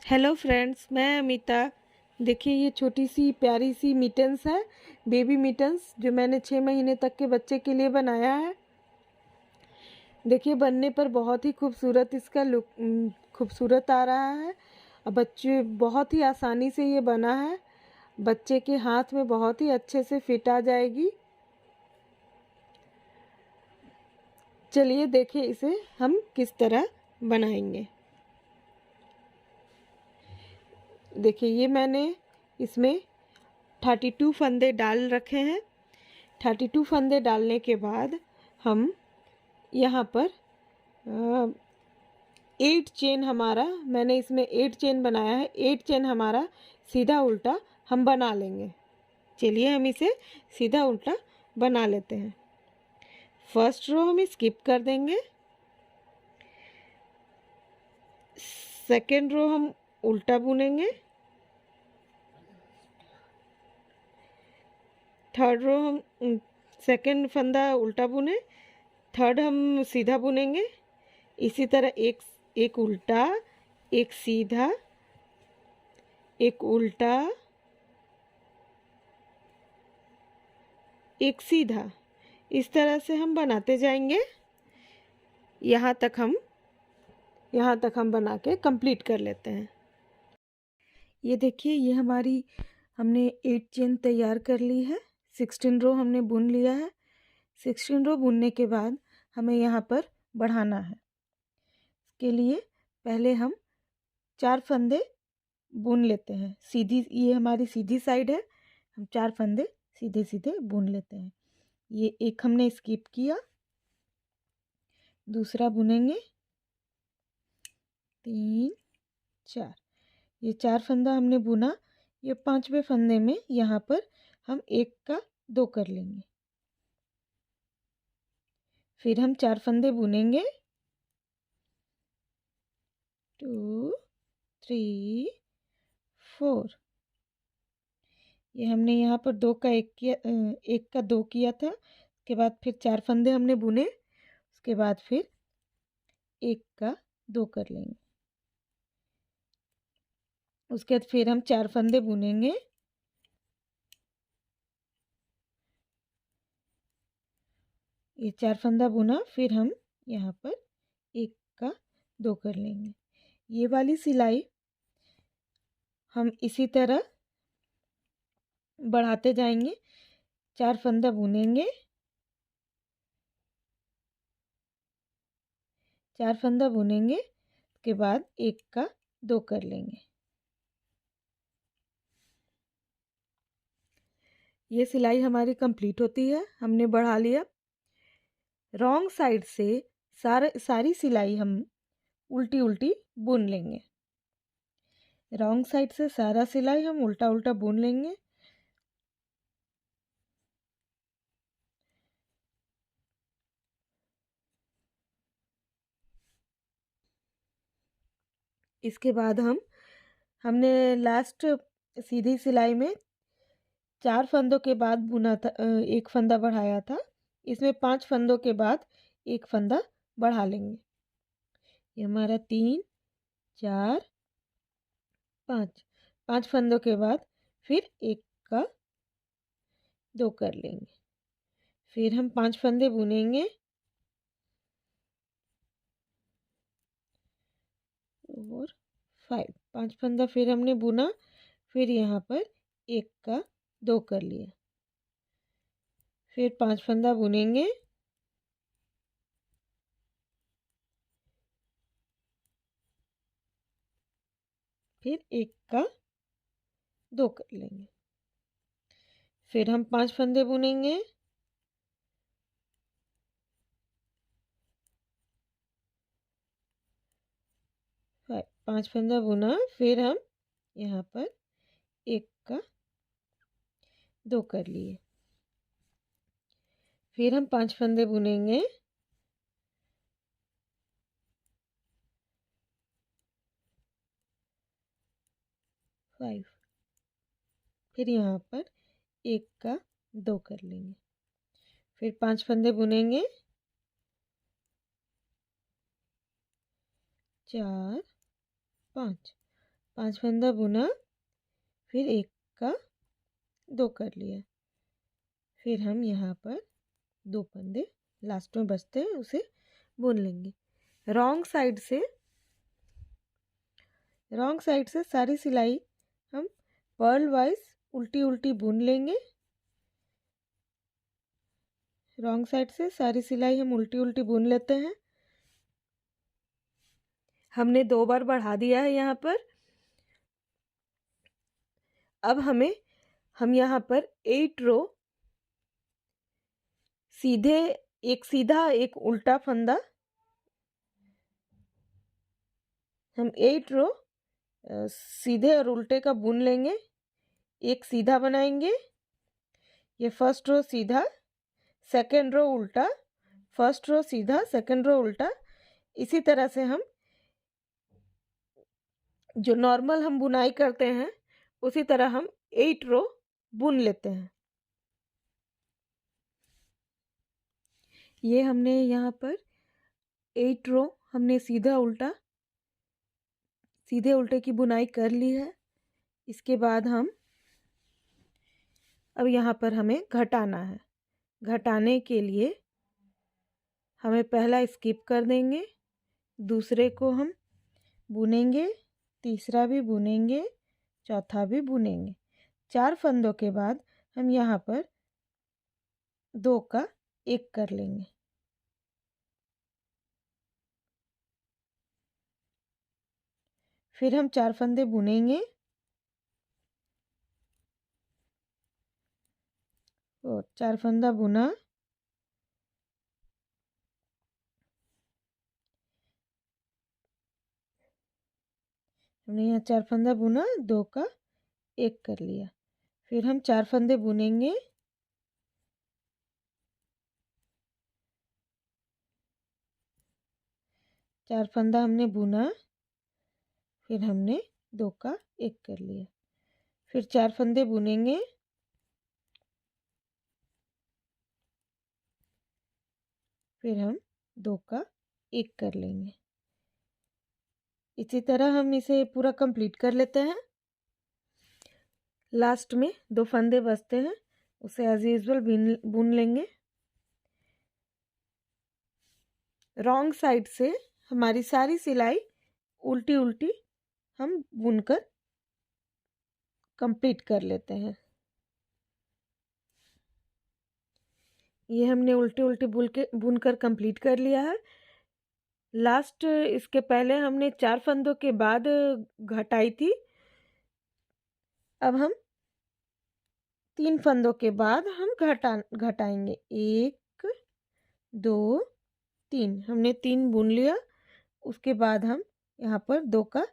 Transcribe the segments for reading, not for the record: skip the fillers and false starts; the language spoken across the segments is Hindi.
हेलो फ्रेंड्स, मैं अमिता। देखिए, ये छोटी सी प्यारी सी मिटन्स है, बेबी मिटन्स, जो मैंने 6 महीने तक के बच्चे के लिए बनाया है। देखिए, बनने पर बहुत ही खूबसूरत इसका लुक खूबसूरत आ रहा है। और बच्चे बहुत ही आसानी से ये बना है। बच्चे के हाथ में बहुत ही अच्छे से फिट आ जाएगी। चलिए देखिए इसे हम किस तरह बनाएंगे। देखिए, ये मैंने इसमें 32 फंदे डाल रखे हैं। 32 फंदे डालने के बाद हम यहाँ पर 8 चेन हमारा, मैंने इसमें 8 चेन बनाया है। 8 चेन हमारा सीधा उल्टा हम बना लेंगे। चलिए हम इसे सीधा उल्टा बना लेते हैं। फर्स्ट रो हम स्किप कर देंगे। सेकेंड रो हम उल्टा बुनेंगे। थर्ड रो हम सेकेंड फंदा उल्टा बुने, थर्ड हम सीधा बुनेंगे। इसी तरह एक एक उल्टा, एक सीधा, एक उल्टा, एक सीधा। इस तरह से हम बनाते जाएंगे। यहाँ तक हम बना के कंप्लीट कर लेते हैं। ये देखिए, ये हमारी हमने 8 चेन तैयार कर ली है। 16 रो हमने बुन लिया है। 16 रो बुनने के बाद हमें यहाँ पर बढ़ाना है। इसके लिए पहले हम 4 फंदे बुन लेते हैं। सीधी, ये हमारी सीधी साइड है। हम 4 फंदे सीधे सीधे बुन लेते हैं। ये एक हमने स्किप किया, दूसरा बुनेंगे, 3 4। ये 4 फंदा हमने बुना। ये 5वें फंदे में यहाँ पर हम 1 का 2 कर लेंगे। फिर हम 4 फंदे बुनेंगे, 2 3 4। ये हमने यहाँ पर 2 का 1 किया, 1 का 2 किया था। उसके बाद फिर 4 फंदे हमने बुने। उसके बाद फिर 1 का 2 कर लेंगे। उसके बाद फिर हम 4 फंदे बुनेंगे, ये 4 फंदा बुना। फिर हम यहाँ पर 1 का 2 कर लेंगे। ये वाली सिलाई हम इसी तरह बढ़ाते जाएंगे। 4 फंदा बुनेंगे, 4 फंदा बुनेंगे, उसके बाद 1 का 2 कर लेंगे। ये सिलाई हमारी कंप्लीट होती है। हमने बढ़ा लिया। रॉन्ग साइड से सारी सिलाई हम उल्टी उल्टी बुन लेंगे। रॉन्ग साइड से सारा सिलाई हम उल्टा उल्टा बुन लेंगे। इसके बाद हमने लास्ट सीधी सिलाई में 4 फंदों के बाद बुना था, 1 फंदा बढ़ाया था। इसमें 5 फंदों के बाद 1 फंदा बढ़ा लेंगे। ये हमारा 3 4 5, 5 फंदों के बाद फिर 1 का 2 कर लेंगे। फिर हम 5 फंदे बुनेंगे, और 5 फंदा फिर हमने बुना। फिर यहाँ पर 1 का 2 कर लिया। फिर 5 फंदा बुनेंगे, फिर 1 का 2 कर लेंगे। फिर हम 5 फंदे बुनेंगे, पाँच फंदा बुना। फिर हम यहाँ पर 1 का 2 कर लिए। फिर हम 5 फंदे बुनेंगे, फिर यहाँ पर 1 का 2 कर लेंगे। फिर 5 फंदे बुनेंगे, 4 5। 5 फंदा बुना, फिर एक का 2 कर लिया। फिर हम यहाँ पर 2 फंदे लास्ट में बचते हैं उसे बुन लेंगे। रॉन्ग साइड से सारी सिलाई हम पर्ल वाइज उल्टी उल्टी बुन लेंगे। रॉन्ग साइड से सारी सिलाई हम उल्टी उल्टी बुन लेते हैं। हमने 2 बार बढ़ा दिया है यहाँ पर। अब हम यहाँ पर 8 रो सीधे, एक सीधा एक उल्टा फंदा, हम 8 रो सीधे और उल्टे का बुन लेंगे। एक सीधा बनाएंगे, ये फर्स्ट रो सीधा, सेकेंड रो उल्टा, फर्स्ट रो सीधा, सेकेंड रो उल्टा। इसी तरह से हम जो नॉर्मल हम बुनाई करते हैं उसी तरह हम 8 रो बुन लेते हैं। ये हमने यहाँ पर 8 रो हमने सीधे उल्टे की बुनाई कर ली है। इसके बाद अब यहाँ पर हमें घटाना है। घटाने के लिए हमें पहला स्किप कर देंगे, दूसरे को हम बुनेंगे, तीसरा भी बुनेंगे, चौथा भी बुनेंगे। 4 फंदों के बाद हम यहाँ पर 2 का 1 कर लेंगे। फिर हम 4 फंदे बुनेंगे और 4 फंदा बुना, हमने यहाँ 4 फंदा बुना, 2 का 1 कर लिया। फिर हम 4 फंदे बुनेंगे, चार फंदा हमने बुना, फिर हमने 2 का 1 कर लिया। फिर 4 फंदे बुनेंगे, फिर हम 2 का 1 कर लेंगे। इसी तरह हम इसे पूरा कंप्लीट कर लेते हैं। लास्ट में 2 फंदे बचते हैं, उसे एज यूजुअल बुन लेंगे। रॉन्ग साइड से हमारी सारी सिलाई उल्टी उल्टी हम बुनकर कंप्लीट कर लेते हैं। ये हमने उल्टी उल्टी बुनकर कंप्लीट कर लिया है। लास्ट इसके पहले हमने 4 फंदों के बाद घटाई थी। अब हम 3 फंदों के बाद हम घटाएंगे। 1 2 3, हमने 3 बुन लिया। उसके बाद हम यहाँ पर 2 का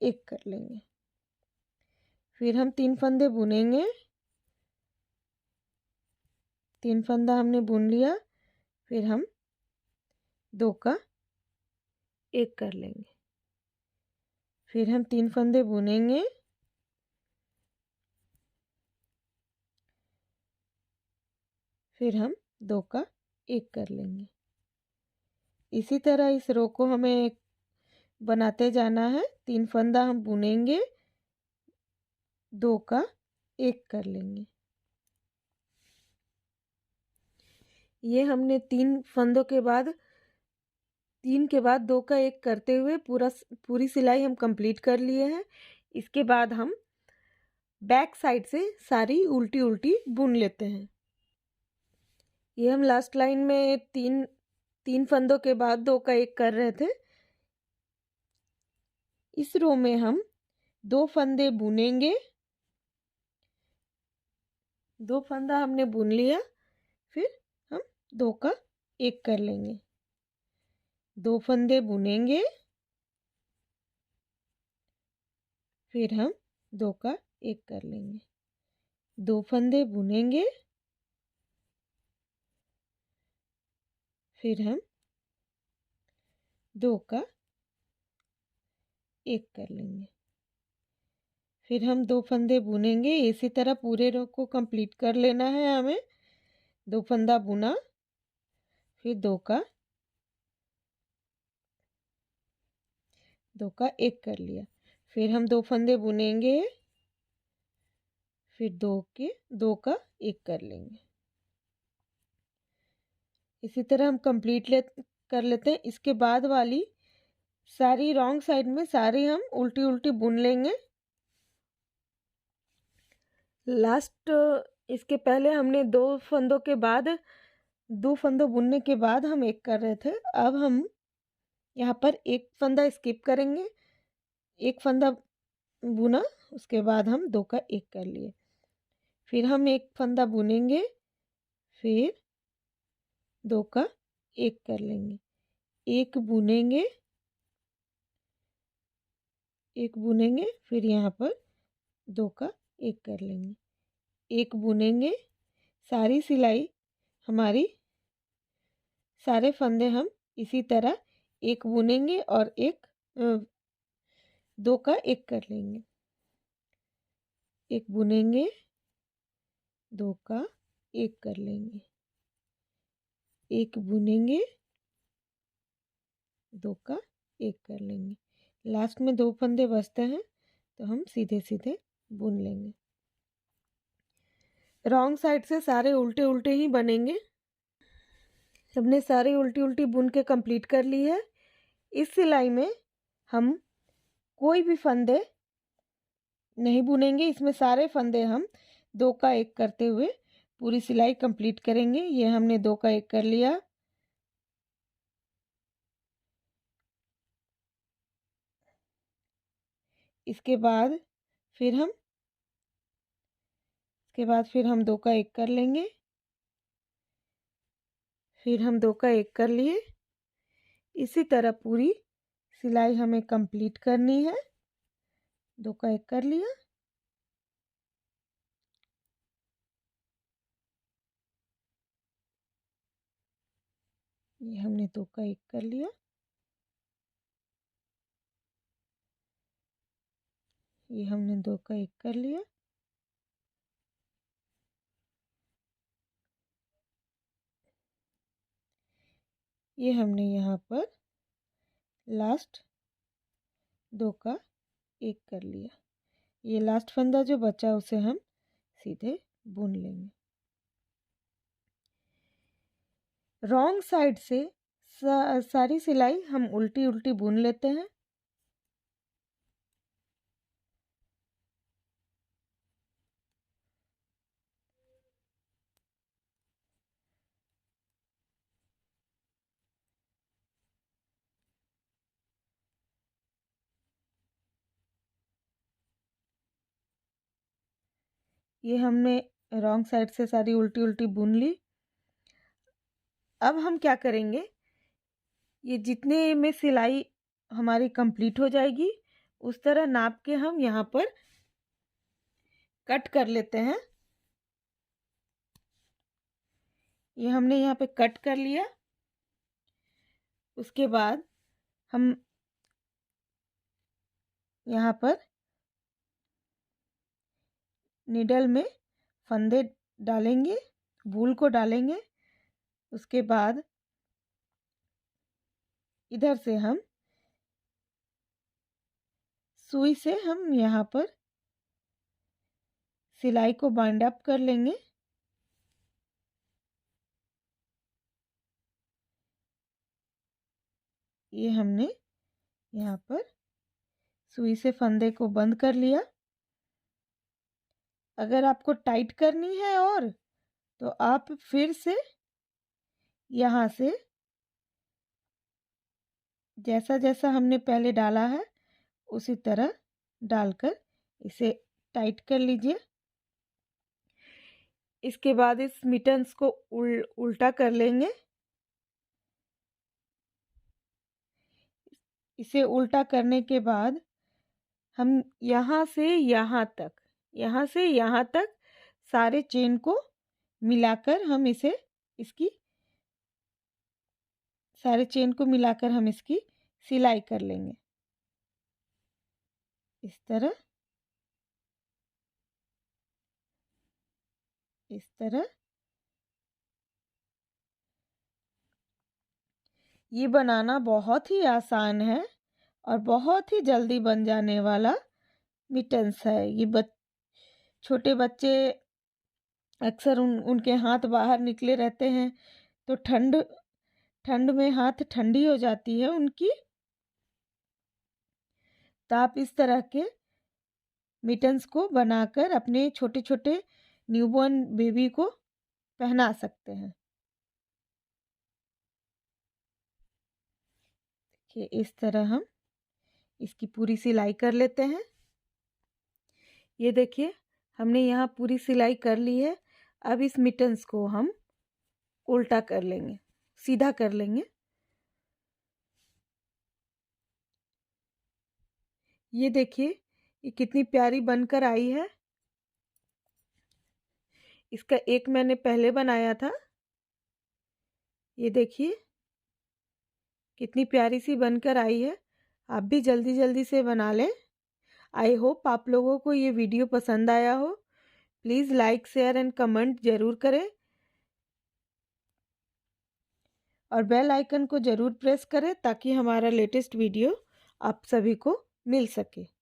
1 कर लेंगे। फिर हम 3 फंदे बुनेंगे, 3 फंदा हमने बुन लिया। फिर हम 2 का 1 कर लेंगे। फिर हम 3 फंदे बुनेंगे, फिर हम 2 का 1 कर लेंगे। इसी तरह इस रो को हमें बनाते जाना है। 3 फंदा हम बुनेंगे, 2 का 1 कर लेंगे। ये हमने 3 फंदों के बाद 3 के बाद 2 का 1 करते हुए पूरी सिलाई हम कंप्लीट कर लिए हैं। इसके बाद हम बैक साइड से सारी उल्टी उल्टी बुन लेते हैं। ये हम लास्ट लाइन में 3 फंदों के बाद 2 का 1 कर रहे थे। इस रो में हम 2 फंदे बुनेंगे, 2 फंदा हमने बुन लिया। फिर हम 2 का 1 कर लेंगे। 2 फंदे बुनेंगे, फिर हम 2 का 1 कर लेंगे। 2 फंदे बुनेंगे, फिर हम 2 का 1 कर लेंगे। फिर हम 2 फंदे बुनेंगे। इसी तरह पूरे रो को कंप्लीट कर लेना है हमें। 2 फंदा बुना, फिर 2 का 2 का 1 कर लिया। फिर हम 2 फंदे बुनेंगे, फिर 2 का 1 कर लेंगे। इसी तरह हम कर लेते हैं। इसके बाद वाली सारी रॉन्ग साइड में सारी हम उल्टी उल्टी बुन लेंगे। लास्ट इसके पहले हमने 2 फंदों के बाद 2 फंदों बुनने के बाद हम 1 कर रहे थे। अब हम यहाँ पर 1 फंदा स्किप करेंगे। 1 फंदा बुना, उसके बाद हम 2 का 1 कर लिए। फिर हम 1 फंदा बुनेंगे, फिर 2 का 1 कर लेंगे। 1 बुनेंगे, 1 बुनेंगे, फिर यहाँ पर 2 का 1 कर लेंगे। 1 बुनेंगे, सारी सिलाई हमारी सारे फंदे हम इसी तरह 1 बुनेंगे और 2 का 1 कर लेंगे। 1 बुनेंगे, 2 का 1 कर लेंगे। 1 बुनेंगे, 2 का 1 कर लेंगे। लास्ट में 2 फंदे बचते हैं तो हम सीधे सीधे बुन लेंगे। रॉन्ग साइड से सारे उल्टे उल्टे ही बनेंगे। सबने सारी उल्टी उल्टी बुन के कंप्लीट कर ली है। इस सिलाई में हम कोई भी फंदे नहीं बुनेंगे। इसमें सारे फंदे हम 2 का 1 करते हुए पूरी सिलाई कंप्लीट करेंगे। ये हमने 2 का 1 कर लिया। इसके बाद फिर हम 2 का 1 कर लेंगे। फिर हम 2 का 1 कर लिए। इसी तरह पूरी सिलाई हमें कंप्लीट करनी है। 2 का 1 कर लिया। ये हमने 2 का 1 कर लिया। ये हमने 2 का 1 कर लिया। ये हमने यहाँ पर लास्ट 2 का 1 कर लिया। ये लास्ट फंदा जो बचा उसे हम सीधे बुन लेंगे। रॉन्ग साइड से सारी सिलाई हम उल्टी उल्टी बुन लेते हैं। ये हमने रॉन्ग साइड से सारी उल्टी उल्टी बुन ली। अब हम क्या करेंगे, ये जितने में सिलाई हमारी कंप्लीट हो जाएगी उस तरह नाप के हम यहाँ पर कट कर लेते हैं। ये हमने यहाँ पे कट कर लिया। उसके बाद हम यहाँ पर निडल में फंदे डालेंगे, वूल को डालेंगे। उसके बाद इधर से हम सुई से हम यहाँ पर सिलाई को बाइंड अप कर लेंगे। ये हमने यहाँ पर सुई से फंदे को बंद कर लिया। अगर आपको टाइट करनी है और तो आप फिर से यहाँ से जैसा जैसा हमने पहले डाला है उसी तरह डालकर इसे टाइट कर लीजिए। इसके बाद इस मिटन्स को उल्टा कर लेंगे। इसे उल्टा करने के बाद हम यहाँ से यहाँ तक सारे चेन को मिलाकर हम इसकी सिलाई कर लेंगे। इस तरह ये बनाना बहुत ही आसान है और बहुत ही जल्दी बन जाने वाला मिटन्स है। ये छोटे बच्चे अक्सर उनके हाथ बाहर निकले रहते हैं, तो ठंड में हाथ ठंडी हो जाती है उनकी। तो आप इस तरह के मिटन्स को बनाकर अपने छोटे छोटे न्यूबॉर्न बेबी को पहना सकते हैं। देखिए इस तरह हम इसकी पूरी सिलाई कर लेते हैं। ये देखिए हमने यहाँ पूरी सिलाई कर ली है। अब इस मिटन्स को हम उल्टा कर लेंगे, सीधा कर लेंगे। ये देखिए ये कितनी प्यारी बनकर आई है। इसका एक मैंने पहले बनाया था। ये देखिए कितनी प्यारी सी बनकर आई है। आप भी जल्दी जल्दी से बना लें। आई होप आप लोगों को ये वीडियो पसंद आया हो। Please like share and comment ज़रूर करें और बेल आइकन को ज़रूर प्रेस करें ताकि हमारा लेटेस्ट वीडियो आप सभी को मिल सके।